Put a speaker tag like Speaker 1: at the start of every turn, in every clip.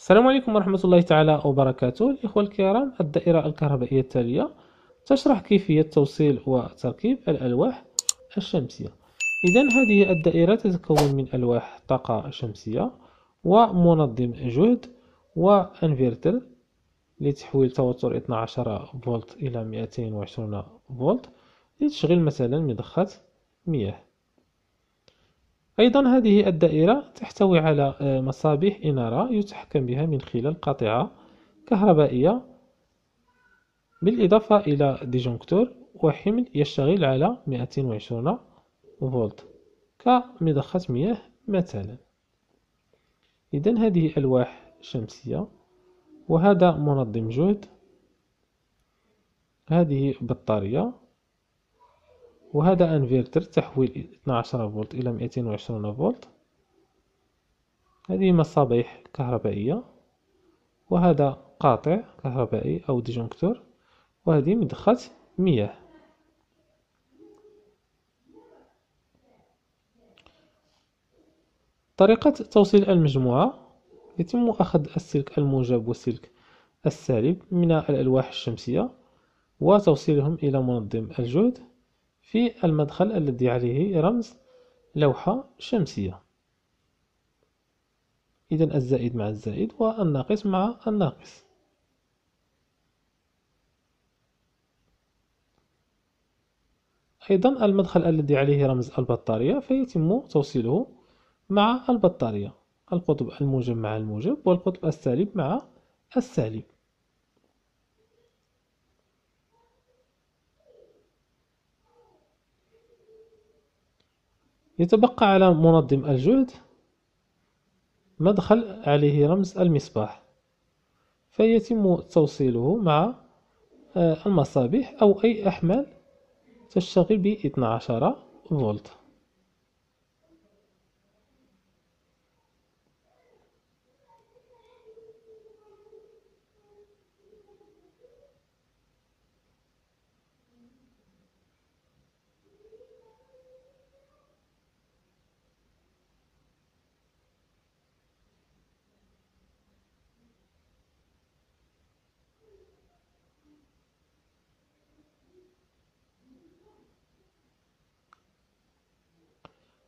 Speaker 1: السلام عليكم ورحمة الله تعالى وبركاته. الإخوة الكرام، الدائرة الكهربائية التالية تشرح كيفية توصيل وتركيب الألواح الشمسية. إذن هذه الدائرة تتكون من ألواح طاقة شمسية ومنظم جهد وانفرتر لتحويل توتر 12 فولت إلى 220 فولت لتشغيل مثلا مضخة مياه. أيضا هذه الدائرة تحتوي على مصابيح إنارة يتحكم بها من خلال قاطعة كهربائية، بالإضافة إلى ديجونكتور وحمل يشتغل على 220 فولت كمضخة مياه مثلا. إذن هذه ألواح شمسية، وهذا منظم جهد، هذه بطارية، وهذا انفرتر تحويل 12 فولت إلى 220 فولت. هذه مصابيح كهربائية، وهذا قاطع كهربائي أو ديجونكتور، وهذه مضخة مياه. طريقة توصيل المجموعة: يتم أخذ السلك الموجب والسلك السالب من الألواح الشمسية وتوصيلهم إلى منظم الجهد في المدخل الذي عليه رمز لوحة شمسية. إذن الزائد مع الزائد والناقص مع الناقص. أيضا المدخل الذي عليه رمز البطارية فيتم توصيله مع البطارية، القطب الموجب مع الموجب والقطب السالب مع السالب. يتبقى على منظم الجهد مدخل عليه رمز المصباح، فيتم توصيله مع المصابيح أو أي أحمال تشتغل ب 12 فولت.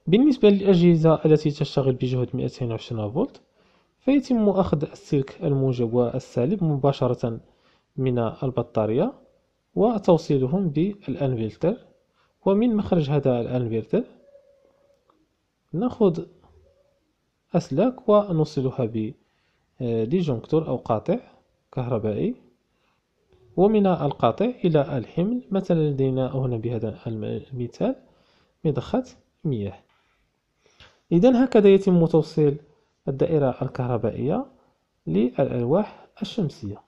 Speaker 1: بالنسبة للأجهزة التي تشتغل بجهد 220 فولت فيتم أخذ السلك الموجب والسالب مباشرة من البطارية وتوصيلهم بالانفرتر، ومن مخرج هذا الانفرتر نأخذ أسلاك ونوصلها بديجونكتور أو قاطع كهربائي، ومن القاطع إلى الحمل. مثلا لدينا هنا بهذا المثال مضخة مياه. إذن هكذا يتم توصيل الدائرة الكهربائية للألواح الشمسية.